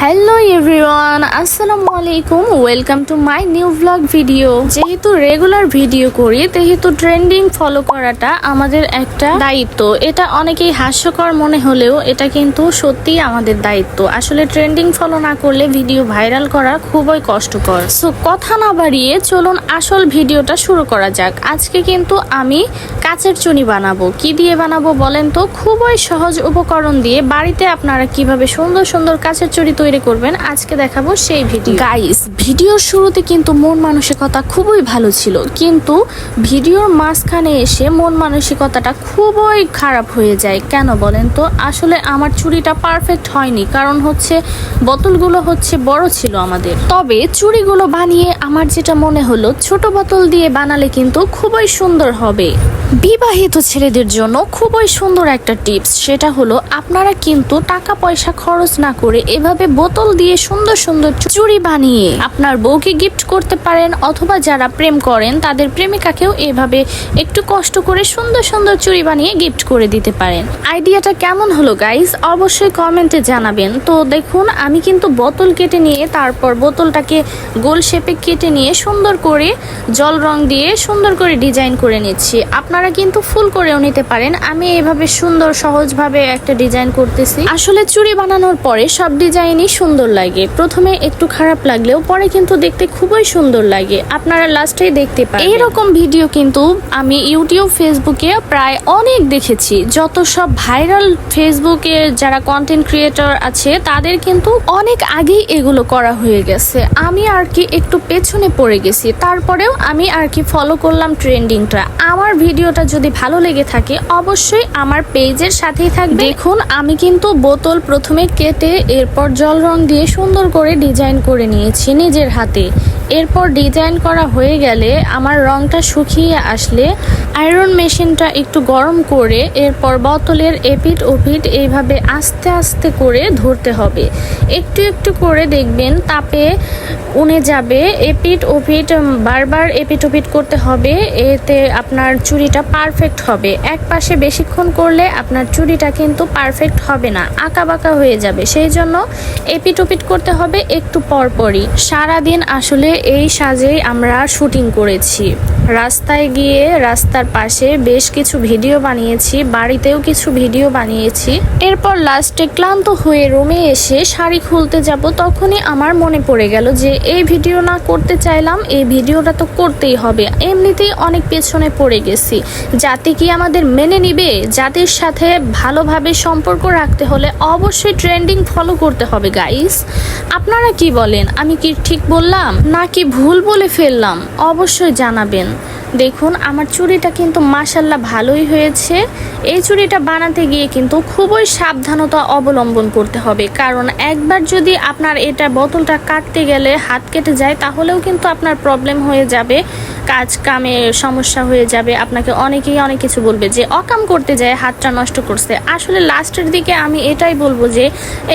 Hello everyone, আসসালামু আলাইকুম। Welcome to my new blog video. যেহেতু রেগুলার ভিডিও করি সেহেতু ট্রেন্ডিং ফলো করাটা আমাদের একটা দায়িত্ব। এটা অনেকেই হাস্যকর মনে হলেও এটা কিন্তু সত্যিই আমাদের দায়িত্ব। আসলে ট্রেন্ডিং ফলো না করলে ভিডিও ভাইরাল করা খুবই কষ্টকর। সো কথা না বাড়িয়ে চলুন আসল ভিডিওটা শুরু করা যাক। আজকে কিন্তু আমি কাচের চুনি বানাবো। কি দিয়ে বানাবো বলেন তো? খুবই সহজ উপকরণ দিয়ে বাড়িতে আপনারা কিভাবে সুন্দর সুন্দর কাচের চুড়ি তৈরি করবেন আজকে দেখাবো সেই ভিডিও। গাইস, ভিডিওর শুরুতে কিন্তু মন মানসিকতা খুবই ভালো ছিল, কিন্তু ভিডিওর মাঝখানে এসে মন মানসিকতাটা খুবই খারাপ হয়ে যায়। কেন বলেন তো? আসলে আমার চুড়িটা পারফেক্ট হয়নি, কারণ হচ্ছে বোতলগুলো হচ্ছে বড় ছিল আমাদের। তবে চুড়িগুলো বানিয়ে আমার যেটা মনে হলো ছোট বোতল দিয়ে বানালে কিন্তু খুবই সুন্দর হবে। বিবাহিত ছেলেদের জন্য খুবই সুন্দর একটা টিপস, সেটা হলো আপনারা কিন্তু টাকা পয়সা খরচ না করে এভাবে বোতল দিয়ে সুন্দর সুন্দর চুড়ি বানিয়ে আপনার বউকে গিফট করতে পারেন, অথবা যারা প্রেম করেন তাদের প্রেমিকাকেও এভাবে একটু কষ্ট করে সুন্দর সুন্দর চুড়ি বানিয়ে গিফট করে দিতে পারেন। আইডিয়াটা কেমন হলো গাইস অবশ্যই কমেন্টে জানাবেন। তো দেখুন, আমি কিন্তু বোতল কেটে নিয়ে তারপর বোতলটাকে গোল শেপে কেটে নিয়ে সুন্দর করে জল রং দিয়ে সুন্দর করে ডিজাইন করে নিচ্ছি। আপনারা কিন্তু ফুল করেও নিতে পারেন। আমি এভাবে সুন্দর সহজভাবে একটা ডিজাইন করতেছি। আসলে চুড়ি বানানোর পরে সব ডিজাইনই সুন্দর লাগে। প্রথমে একটু খারাপ লাগলেও পরে কিন্তু দেখতে খুবই সুন্দর লাগে। আপনারা লাস্টেই দেখতে পাবেন। এইরকম ভিডিও কিন্তু আমি ইউটিউব ফেসবুকে প্রায় অনেক দেখেছি। যত সব ভাইরাল ফেসবুকে যারা কন্টেন্ট ক্রিয়েটর আছে তাদের কিন্তু অনেক আগেই এগুলো করা হয়ে গেছে। আমি আর কি একটু পেছনে পড়ে গেছি, তারপরেও আমি আর কি ফলো করলাম ট্রেন্ডিংটা। আমার ভিডিওটা যদি ভালো লেগে থাকে অবশ্যই আমার পেজের সাথেই থাকবে। দেখুন, আমি কিন্তু বোতল প্রথমে কেটে এরপর জল রং দিয়ে সুন্দর করে ডিজাইন করে নিয়েছি নিজের হাতে। এরপর ডিজাইন করা হয়ে গেলে আমার রংটা শুকিয়ে আসলে আয়রন মেশিনটা একটু গরম করে এরপর বোতলের এপিট ওপিট এইভাবে আস্তে আস্তে করে ধরতে হবে। একটু একটু করে দেখবেন তাপে উনে যাবে। এপিট ওপিট বারবার এপিট ওপিট করতে হবে, এতে আপনার চুড়িটা পারফেক্ট হবে। এক পাশে বেশিক্ষণ করলে আপনার চুড়িটা কিন্তু পারফেক্ট হবে না, আঁকা বাঁকা হয়ে যাবে। সেই জন্য এপিট ওপিট করতে হবে একটু পরপরই। সারাদিন আসলে এই সাজেই আমরা শুটিং করেছি। রাস্তায় গিয়ে রাস্তার পাশে বেশ কিছু ভিডিও বানিয়েছি, বাড়িতেও কিছু ভিডিও বানিয়েছি। এরপর লাস্টে ক্লান্ত হয়ে রুমে এসে শাড়ি খুলতে যাব, তখনই আমার মনে পড়ে গেল যে এই ভিডিও না করতে চাইলাম, এই ভিডিওটা তো করতেই হবে। এমনিতেই অনেক পেছনে পড়ে গেছি। যাতে কি আমাদের মেনে নিবে, যাদের সাথে ভালোভাবে সম্পর্ক রাখতে হলে অবশ্যই ট্রেন্ডিং ফলো করতে হবে গাইস। আপনারা কি বলেন? আমি কি ঠিক বললাম নাকি ভুল বলে ফেললাম? অবশ্যই জানাবেন। দেখুন, আমার চুড়িটা কিন্তু মাশাল্লাহ ভালোই হয়েছে। এই চুড়িটা বানাতে গিয়ে কিন্তু খুবই সাবধানতা অবলম্বন করতে হবে, কারণ একবার যদি আপনার এটা বোতলটা কাটতে গেলে হাত কেটে যায় তাহলেও কিন্তু আপনার প্রবলেম হয়ে যাবে, কাজ কামে সমস্যা হয়ে যাবে। আপনাকে অনেকেই অনেক কিছু বলবে যে অকাম করতে যায় হাতটা নষ্ট করছে। আসলে লাস্টের দিকে আমি এটাই বলবো যে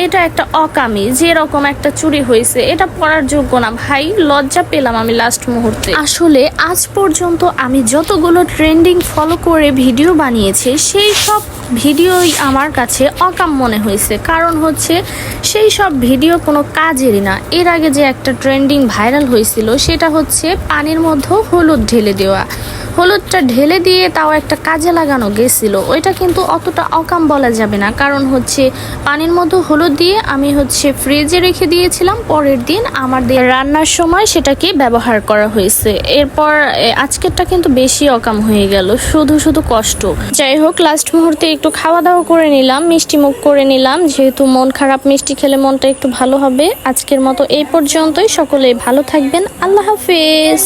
এটা একটা অকামি, যেরকম একটা চুরি হয়েছে এটা পড়ার যোগ্য না ভাই। লজ্জা পেলাম আমি লাস্ট মুহূর্তে। আসলে আজ পর্যন্ত আমি যতগুলো ট্রেন্ডিং ফলো করে ভিডিও বানিয়েছি সেই সব ভিডিওই আমার কাছে অকাম মনে হয়েছে, কারণ হচ্ছে সেই সব ভিডিও কোনো কাজেরই না। এর আগে যে একটা ট্রেন্ডিং ভাইরাল হয়েছিল সেটা হচ্ছে পানির মধ্যে হলুদ ঢেলে দেওয়া। হলুদটা ঢেলে দিয়ে তাও একটা কাজে লাগানো গেছিল, ওইটা কিন্তু অতটা অকাম বলা যাবে না, কারণ হচ্ছে পানির মধ্যে হলুদ দিয়ে আমি হচ্ছে ফ্রিজে রেখে দিয়েছিলাম। পরের দিন আমাদের রান্নার সময় সেটাকে ব্যবহার করা হয়েছে। এরপর আজকেরটা কিন্তু বেশি অকাম হয়ে গেল, শুধু শুধু কষ্ট। যাই হোক, লাস্ট মুহূর্তে একটু খাওয়া দাওয়া করে নিলাম, মিষ্টি মুখ করে নিলাম, যেহেতু মন খারাপ, মিষ্টি খেলে মনটা একটু ভালো হবে। আজকের মতো এই পর্যন্তই। সকলেই ভালো থাকবেন। আল্লাহ হাফেজ।